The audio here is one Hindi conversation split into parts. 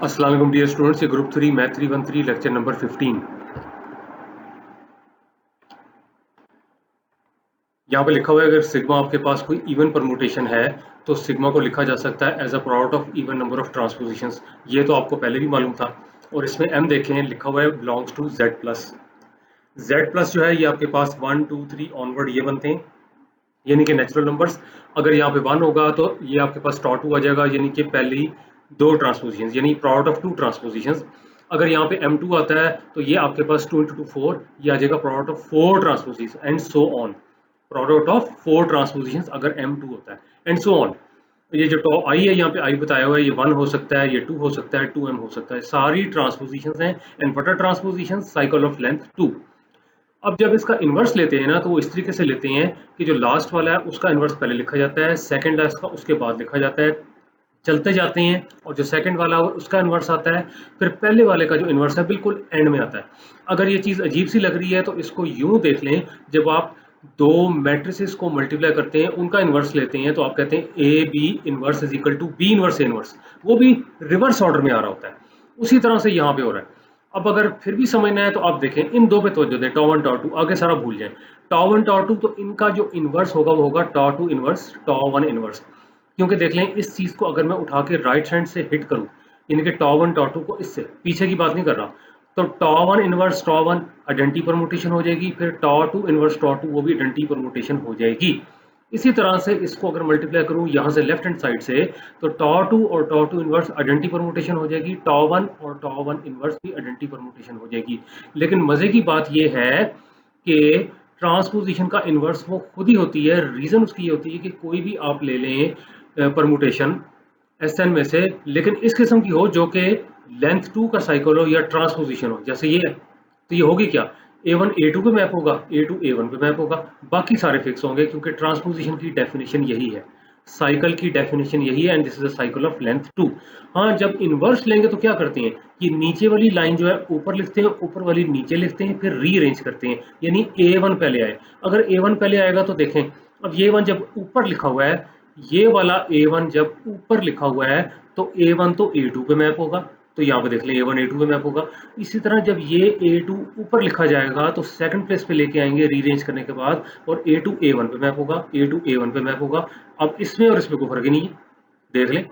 अस्सलाम वालेकुम डियर स्टूडेंट्स, ये ग्रुप 3 मैथ 313 लेक्चर नंबर 15। यहाँ पे लिखा हुआ है अगर सिग्मा आपके पास कोई इवन परमुटेशन है तो सिग्मा को लिखा जा सकता है as a product of even number of transpositions. ये तो आपको पहले भी मालूम था। और इसमें m देखें लिखा हुआ है belongs to z plus. z plus जो है ये आपके पास 1 2 3 ऑनवर्ड ये बनते हैं, यानी कि नेचुरल नंबर्स। अगर यहाँ पे 1 होगा तो ये आपके पास टॉ2 आ जाएगा, यानी कि पहली दो ट्रांसपोजिशन, यानी प्रोडक्ट ऑफ टू ट्रांसपोजिशंस। अगर यहाँ पे m2 आता है तो ये आपके पास 2 × 2 4, ये आ जाएगा product of 4 transposition and so on. Product of 4 ट्रांसपोजिशंस अगर m2 होता है एंड सो ऑन। ये जो टॉ आई है यहाँ पे आई बताया हुआ है, ये 1 हो सकता है, ये 2 हो सकता है, 2m हो सकता है, सारी ट्रांसपोजिशंस हैं। And what are transpositions? Cycle of length 2। अब जब इसका इन्वर्स लेते हैं ना तो वो इस तरीके से लेते हैं कि जो लास्ट वाला है उसका इन्वर्स पहले लिखा जाता है, सेकंड लास्ट का उसके बाद लिखा जाता है, चलते जाते हैं। और जो सेकंड वाला है उसका इन्वर्स आता है, फिर पहले वाले का जो इन्वर्स है बिल्कुल एंड में आता है। अगर ये चीज़ अजीब सी लग रही है तो इसको यूं देख लें, जब आप दो मैट्रिसेस को मल्टीप्लाई करते हैं उनका इन्वर्स लेते हैं तो आप कहते हैं A B inverse is equal to B inverse A inverse, वो भी रिवर्स ऑर्डर में आ रहा होता है। उसी तरह से यहाँ पे हो रहा है। अब अगर फिर भी समझना है तो आप देखें इन दो पे तवज्जो दें, टॉ1 टॉ2, आगे सारा भूल जाएं। टॉ1 टॉ2 तो इनका जो इन्वर्स होगा वो होगा टॉ2 इन्वर्स टॉ1 इन्वर्स। क्योंकि देख लें इस चीज़ को अगर मैं उठा के राइट हैंड से हिट करूं, यानी कि टॉ1 टॉ2 को, इससे पीछे की बात नहीं कर रहा, तो टॉ1 इन्वर्स टॉ1 आइडेंटिटी परमुटेशन हो जाएगी, फिर टॉ2 इन्वर्स टॉ2 वो भी आइडेंटिटी परमुटेशन हो जाएगी। इसी तरह से इसको अगर मल्टीप्लाई करूं यहाँ से लेफ्ट हैंड साइड से, तो टॉ2 और टॉ2 इन्वर्स आइडेंटिटी परमुटेशन हो जाएगी, टॉ1 और टॉ1 इन्वर्स भी आइडेंटिटी परमुटेशन हो जाएगी। लेकिन मजे की बात यह है कि ट्रांसपोजिशन का इन्वर्स वो खुद ही होती है। रीजन उसकी ये होती है कि कोई भी आप ले लें परमुटेशन एसएन में से, लेकिन इस किस्म की हो जो कि लेंथ 2 का साइकिल हो या ट्रांसपोजिशन हो, जैसे ये है, तो ये होगी क्या, A1 A2 पे मैप होगा, A2 A1 पे मैप होगा, बाकी सारे फिक्स होंगे, क्योंकि ट्रांसपोजिशन की डेफिनेशन यही है, साइकिल की डेफिनेशन यही है, and this is a cycle of length 2। हाँ, जब इन्वर्स लेंगे तो क्या करते हैं कि नीचे वाली लाइन जो है ऊपर लिखते हैं, ऊपर वाली नीचे लिखते हैं, फिर रीअरेंज करते हैं, यानी A1 पहले आए। अगर A1 पहले आएगा तो देखें, अब ये 1 जब ऊपर लिखा हुआ है, ये वाला A1 जब ऊपर लिखा हुआ है तो A1 तो A2 पे मैप होगा, तो यहाँ पे देख लें A1 A2 पे मैप होगा। इसी तरह जब ये A2 ऊपर लिखा जाएगा तो सेकंड प्लेस पे लेके आएंगे रीअरेंज करने के बाद, और A2 A1 पे मैप होगा, A2 A1 पे मैप होगा। अब इसमें और इसमें कोई फर्क ही नहीं है, देख लें।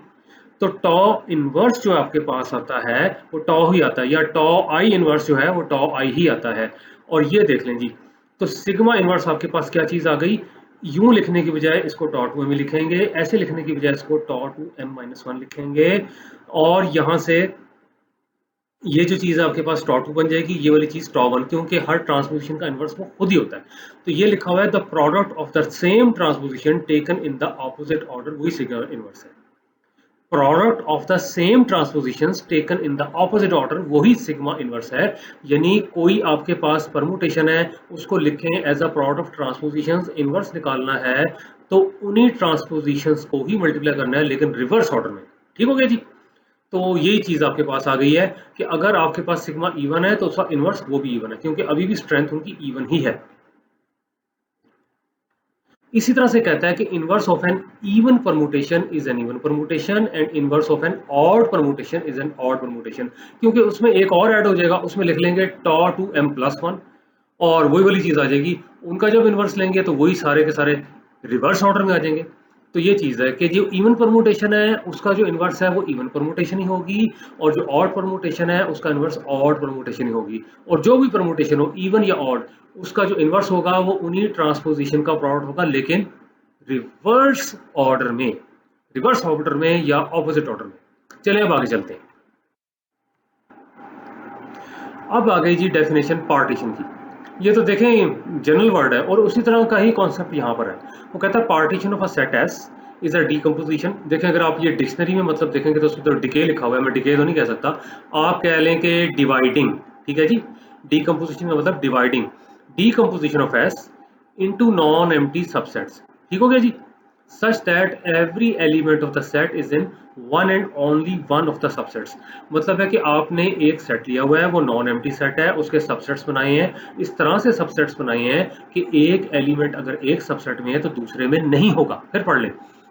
तो टॉ इनवर्स जो आपके पास आता है वो टॉ ही आता है, या टॉ आई इनवर्स जो है वो टॉ आई ही आता है। और ये देख लें जी, तो सिग्मा इनवर्स आपके पास क्या चीज़ आ गई, यूं लिखने की बजाय इसको टॉ2 में लिखेंगे, ऐसे लिखने की बजाय इसको टॉ2m-1 लिखेंगे, और यहाँ से ये जो चीज़ है आपके पास टॉ2 बन जाएगी, ये वाली चीज़ टॉ1, क्योंकि हर ट्रांसपोजिशन का इन्वर्स वो खुद ही होता है। तो ये लिखा हुआ है the product of the same transposition taken in the opposite order, वही सिग्मा इन्वर्स है। Product of the same transpositions taken in the opposite order, वही सिग्मा इनवर्स है। यानी कोई आपके पास परमुटेशन है, उसको लिखें as a product of transpositions, inverse निकालना है तो उन्हीं ट्रांसपोजिशंस को ही मल्टीप्लाई करना है, लेकिन रिवर्स ऑर्डर में। ठीक हो गया जी। तो यही चीज आपके पास आ गई है कि अगर आपके पास सिग्मा इवन है तो उसका इनवर्स वो भी इवन है, क्योंकि अभी भी स्ट्रेंथ उनकी इवन ही है। इसी तरह से कहता है कि inverse of an even permutation is an even permutation and inverse of an odd permutation is an odd permutation, क्योंकि उसमें एक और ऐड हो जाएगा, उसमें लिख लेंगे टॉ2m+1 और वही वाली चीज आ जाएगी। उनका जब इनवर्स लेंगे तो वही सारे के सारे रिवर्स ऑर्डर में आ जाएंगे। तो ये चीज है कि जो इवन परमुटेशन है उसका जो इनवर्स है वो इवन परमुटेशन ही होगी, और जो ऑड परमुटेशन है उसका इनवर्स ऑड परमुटेशन ही होगी। और जो भी परमुटेशन हो इवन या ऑड, उसका जो इनवर्स होगा वो उन्हीं ट्रांसपोजिशन का प्रोडक्ट होगा, लेकिन रिवर्स ऑर्डर में, रिवर्स ऑर्डर में या ऑपोजिट ऑर्डर में। चलिए अब आगे चलते हैं। अब आ गई जी डेफिनेशन पार्टीशन की। ये तो देखें जनरल वर्ड है, और उसी तरह का ही कॉन्सेप्ट यहाँ पर है। वो कहता है partition of a set S is a decomposition. देखें अगर आप ये डिक्शनरी में मतलब देखेंगे तो उसमें तो डिके लिखा हुआ है, मैं डिके तो नहीं कह सकता, आप कह लें कि डिवाइडिंग। ठीक है जी, डीकम्पोजिशन का मतलब dividing, decomposition of S into non empty subsets. ठीक हो गया जी, such that every element of the set is in one and only one of the subsets। मतलब है कि आपने एक सेट लिया हुआ है, वो नॉन एम्प्टी सेट है, उसके सबसेट्स बनाए हैं, इस तरह से सबसेट्स बनाए हैं कि एक एलिमेंट अगर एक सबसेट में है तो दूसरे में नहीं होगा। फिर पढ़ लें,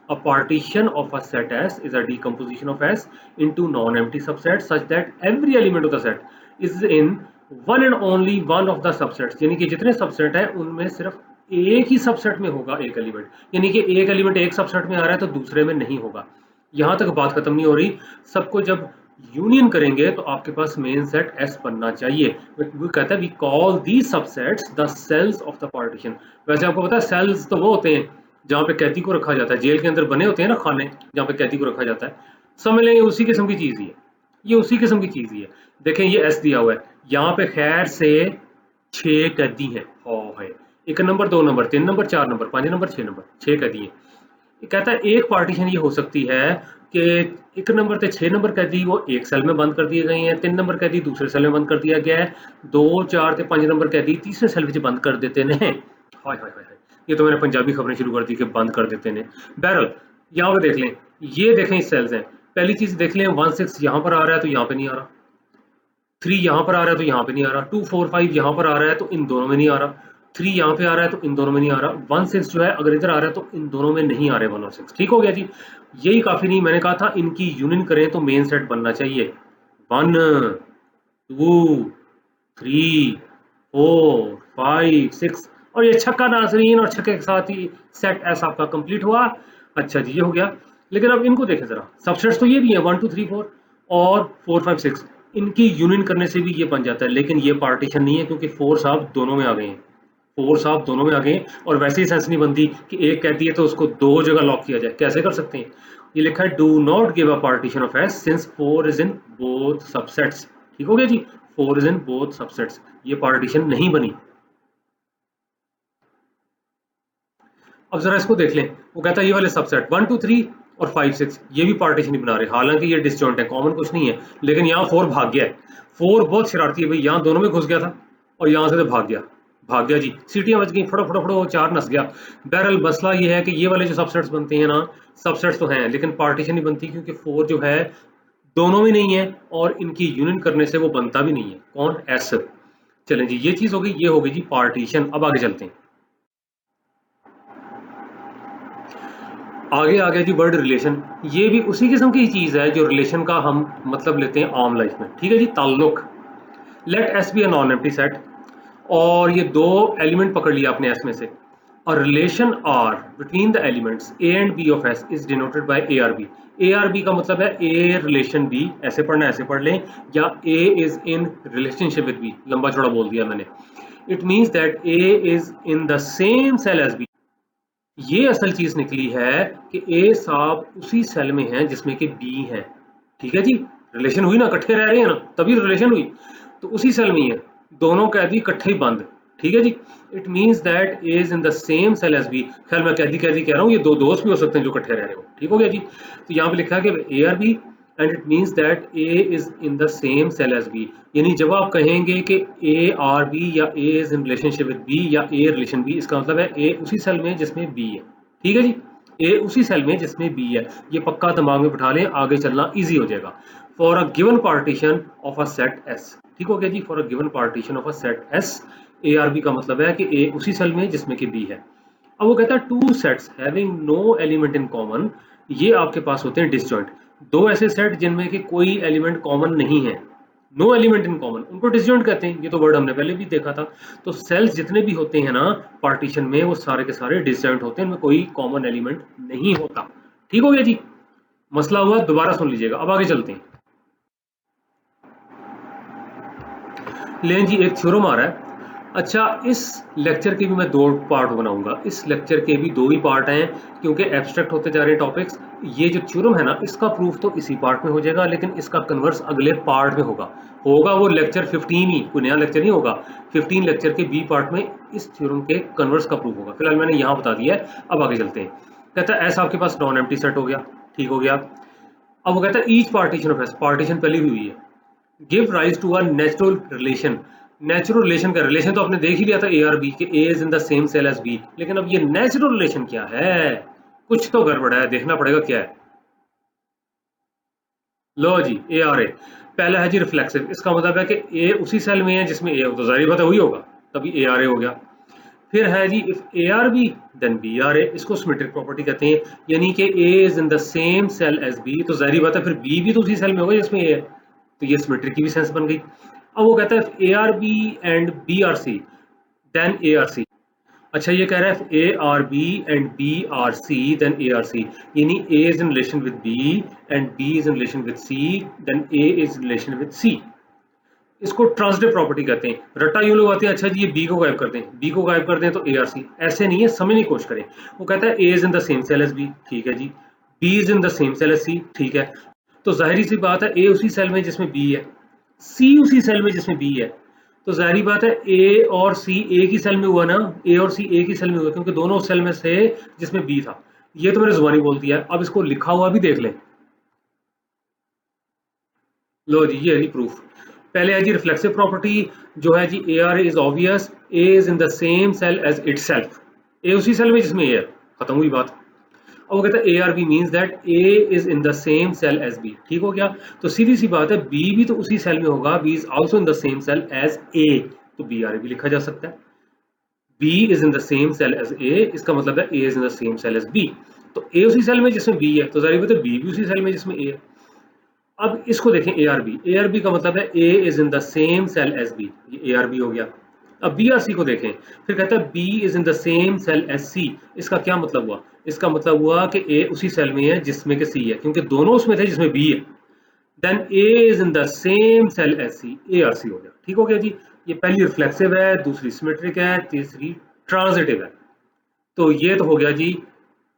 A partition of a set S is a decomposition of S into non-empty subsets such that every element of the set is in one and only one of the subsets. यानी कि जितने सबसेट हैं उनमें सिर्फ एक ही सबसेट में होगा एक एलिमेंट, यानी कि एक एलिमेंट एक सबसेट में आ रहा है तो दूसरे में नहीं होगा। यहां तक बात खत्म नहीं हो रही, सबको जब यूनियन करेंगे तो आपके पास मेन सेट S बनना चाहिए। वो कहता है we call the subsets the cells of the partition. वैसे आपको पता है सेल्स तो वो होते हैं जहाँ पे कैदी को रखा जाता है, जेल के अंदर बने होते हैं ना खाने जहाँ पे कैदी को रखा जाता है, समझ लें उसी किस्म की चीज ही है, ये उसी किस्म की चीज ही है। देखें ये S दिया हुआ है, यहाँ पे खैर से 6 कैदी हैं, है 1 number 2 number 3 number 4 number 5 number 6 number 6 कैदी हैं। ये कहता है एक पार्टीशन ये हो सकती है कि 1 नंबर से 6 नंबर कैदी वो एक सेल में बंद कर दिए गए हैं, 3 नंबर कैदी दूसरे सेल में बंद कर दिया गया है, 2 4 से 5 नंबर कैदी तीसरे सेल में बंद कर देते हैं। हाय हाय हाय, ये तो मैंने पंजाबी खबरें शुरू कर दी कि बंद कर देते हैं। बहरहाल यहाँ पे देख लें, ये देखें सेल्स हैं, पहली चीज देख लें 1 6 यहाँ पर आ रहा है तो यहाँ पे नहीं आ रहा, 3 यहाँ पर आ रहा है तो यहाँ पे नहीं आ रहा, 2 4 5 यहाँ पर आ रहा है तो इन दोनों में नहीं आ रहा, 3 यहाँ पे आ रहा है तो इन दोनों में नहीं आ रहा, 1 6 जो है अगर इधर आ रहा है तो इन दोनों में नहीं आ रहे 1 और 6। ठीक हो गया जी, यही काफी नहीं, मैंने कहा था इनकी यूनियन करें तो मेन सेट बनना चाहिए 1 2 3 4 5 6, और ये छक्का नाजरीन, और छक्के के साथ ही सेट एस आपका कंप्लीट हुआ। अच्छा जी ये हो गया, लेकिन अब इनको देखें जरा, सबसेट्स तो ये भी है 1 2 3 4 और 4 5 6, इनकी यूनियन करने से भी ये बन जाता है, लेकिन ये पार्टीशन नहीं है क्योंकि 4 साहब दोनों में आ गए हैं, 4 साहब दोनों में आ गए, और वैसे ही सेंस नहीं बनती कि एक कहती है तो उसको दो जगह लॉक किया जाए, कैसे कर सकते हैं। ये लिखा है do not give a partition of S since 4 is in both subsets. ठीक हो गया जी, 4 इज इन बोथ सबसेट्स, ये पार्टीशन नहीं बनी। अब जरा इसको देख लें, वो कहता है ये वाले सबसेट 1 2 3 और 5 6 ये भी पार्टीशन नहीं बना रहे, हालांकि ये डिसजॉइंट है, कॉमन कुछ नहीं है, लेकिन यहाँ 4 भाग गया है। 4 बहुत शरारती है भाई, यहाँ दोनों में घुस गया था और यहाँ से तो भाग गया जी, सीटियां बच गई, फटो फटो फटो 4 नस गया। बहरहाल मसला ये है कि ये वाले जो सबसेट्स बनते हैं ना, सबसेट्स तो हैं लेकिन पार्टीशन नहीं बनती क्योंकि 4 जो है दोनों में नहीं है और इनकी यूनियन करने से वो बनता भी नहीं है। कौन? एस। चलें जी, ये चीज हो गई, ये हो गई जी पार्टीशन। अब आगे चलते हैं, आगे आ गया जी वर्ड रिलेशन। ये भी उसी किस्म की चीज है जो रिलेशन का हम मतलब लेते हैं आम लाइफ में। ठीक है जी, ताल्लुक। Let S be a non empty set, और ये दो एलिमेंट पकड़ लिया आपने एस में से। A relation R between the elements A and B of S is denoted by ARB. ARB का मतलब है A relation B, ऐसे पढ़ना ऐसे पढ़ लें, या A is in relationship with B, लंबा चौड़ा बोल दिया मैंने। It means that A is in the same cell as B. ये असल चीज निकली है कि A साहब उसी सेल में है जिसमें कि B है। ठीक है जी, रिलेशन हुई ना, इकट्ठे रह रहे हैं ना, तभी रिलेशन हुई, तो उसी सेल में ही है, दोनों कैदी इकट्ठे ही बंद। ठीक है जी, it means that A is in the same cell as B. खैर मैं कैदी कैदी कह रहा हूँ, ये दो दोस्त भी हो सकते हैं जो इकट्ठे रह रहे हो। ठीक हो गया जी, तो यहाँ पे लिखा है कि A R B and it means that A is in the same cell as B, यानी जब आप कहेंगे कि ए आर बी या A is in relationship with B या ए रिलेशन बी, इसका मतलब है ए उसी सेल में जिसमें बी है। ठीक है जी, ए उसी सेल में जिसमें बी है, ये पक्का दिमाग में बिठा लें, आगे चलना ईजी हो जाएगा। For a given partition of a set S. ठीक हो गया जी, for a given partition of a set S, A R B का मतलब है कि ए उसी सेल में जिसमें कि बी है। अब वो कहता है two sets having no element in common, ये आपके पास होते हैं डिसजॉइंट। दो ऐसे सेट जिनमें कि कोई एलिमेंट कॉमन नहीं है, नो एलिमेंट इन कॉमन, उनको डिसजॉइंट कहते हैं। ये तो वर्ड हमने पहले भी देखा था। तो सेल्स जितने भी होते हैं ना पार्टीशन में, वो सारे के सारे डिसजॉइंट होते हैं, उनमें कोई कॉमन एलिमेंट नहीं होता। ठीक हो गया जी, मसला हुआ, दोबारा सुन लीजिएगा। अब आगे चलते हैं, लें जी एक थ्योरम आ रहा है। अच्छा, इस लेक्चर के भी मैं दो पार्ट बनाऊंगा, इस लेक्चर के भी दो ही पार्ट हैं क्योंकि एब्स्ट्रैक्ट होते जा रहे हैं टॉपिक्स। ये जो थ्योरम है ना, इसका प्रूफ तो इसी पार्ट में हो जाएगा, लेकिन इसका कन्वर्स अगले पार्ट में होगा वो लेक्चर 15 ही, कोई नया लेक्चर नहीं होगा। 15 लेक्चर के बी पार्ट में इस थ्योरम के कन्वर्स का प्रूफ होगा। फिलहाल मैंने यहाँ बता दिया है, अब आगे चलते हैं। कहता है ऐसा आपके पास नॉन एम्प्टी सेट हो गया। ठीक हो गया। अब वो कहता है each partition of S, partition पहले भी हुई है, give rise to a natural relation. Natural relation का रिलेशन तो आपने देख ही लिया था ए आर बी के, A is in the same cell as B, लेकिन अब ये नेचुरल रिलेशन क्या है, कुछ तो गड़बड़ है, देखना पड़ेगा क्या है। लो जी, ए आर ए पहला है जी रिफ्लेक्सिव, इसका मतलब है कि ए उसी सेल में है जिसमें ए हो, तो जाहिर बात है वही होगा, तभी ए आर ए हो गया। फिर है जी if A R B then B R A, इसको सिमेट्रिक प्रॉपर्टी कहते हैं, यानी कि A is in the same cell as B, तो जाहिर बात है फिर बी भी तो उसी सेल में होगा जिसमें ए है, तो ये सिमेट्रिक की भी सेंस बन गई। अब वो कहता है A R B and B R C then A R C. अच्छा ये कह रहा है A R B and B R C then A R C, यानी A is in relation with B and B is in relation with C then A is in relation with C. इसको ट्रांजिटिव प्रॉपर्टी कहते हैं। रट्टा यूं लोग आते हैं, अच्छा जी ये बी को गायब कर दें, बी को गायब कर दें तो ए आर सी, ऐसे नहीं है, समझने की कोशिश करें। वो कहता है A is in the same cell as B, ठीक है जी, B is in the same cell as C, ठीक है, तो जाहिर सी बात है ए उसी सेल में जिसमें बी है, सी उसी सेल में जिसमें बी है, तो जाहिर बात है ए और सी एक ही सेल में हुआ ना, ए और सी एक ही सेल में हुआ क्योंकि दोनों उस सेल में से जिसमें बी था। ये तो मैंने जुबानी बोल दिया है, अब इसको लिखा हुआ भी देख लें। लो जी ये है जी प्रूफ। पहले है जी रिफ्लेक्सिव प्रॉपर्टी जो है जी A R is obvious, A is in the same cell as itself, A उसी सेल में जिसमें ए है, खत्म हुई बात। अब वो कहता है A R B means that A is in the same cell as B, ठीक हो गया, तो सीधी सी बात है बी भी तो उसी सेल में होगा, B is also in the same cell as A, तो बी आर ए भी लिखा जा सकता है। B is in the same cell as A, इसका मतलब है A is in the same cell as B, तो ए उसी सेल में जिसमें बी है, तो जाहिर बात है बी भी उसी सेल में जिसमें ए है। अब इसको देखें A R B, A R B का मतलब है A is in the same cell as B, ये ए आर बी हो गया। अब बी आर सी को देखें, फिर कहता है B is in the same cell as C, इसका क्या मतलब हुआ, इसका मतलब हुआ कि ए उसी सेल में है जिसमें कि सी है, क्योंकि दोनों उसमें थे जिसमें बी है, then A is in the same cell as C, A R C हो गया, ठीक हो गया जी। ये पहली रिफ्लेक्सिव है, दूसरी सिमेट्रिक है, तीसरी ट्रांजिटिव है। तो ये तो हो गया जी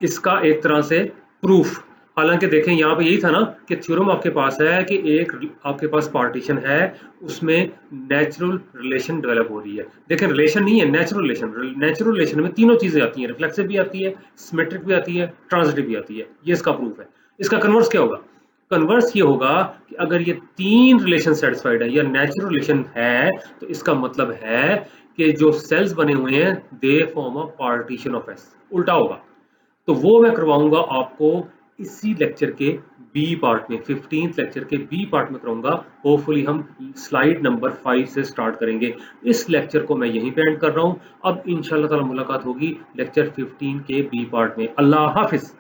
इसका एक तरह से प्रूफ। हालांकि देखें यहाँ पे यही था ना कि थ्योरम आपके पास है कि एक आपके पास पार्टीशन है, उसमें नेचुरल रिलेशन डेवलप हो रही है। देखें रिलेशन नहीं है, नेचुरल रिलेशन, नेचुरल रिलेशन में तीनों चीजें आती हैं, रिफ्लेक्सिव भी आती है, सिमेट्रिक भी आती है, ट्रांजिटिव भी आती है, ये इसका प्रूफ है। इसका कन्वर्स क्या होगा, कन्वर्स ये होगा कि अगर ये तीन रिलेशन सेटिस्फाइड है या नेचुरल रिलेशन है, तो इसका मतलब है कि जो सेल्स बने हुए हैं they form a partition of S, उल्टा होगा। तो वो मैं करवाऊंगा आपको इसी लेक्चर के बी पार्ट में, 15th लेक्चर के बी पार्ट में कराऊंगा। होपफुली हम स्लाइड नंबर 5 से स्टार्ट करेंगे। इस लेक्चर को मैं यहीं पे एंड कर रहा हूं। अब इंशाल्लाह ताला मुलाकात होगी लेक्चर 15 के बी पार्ट में। अल्लाह हाफिज।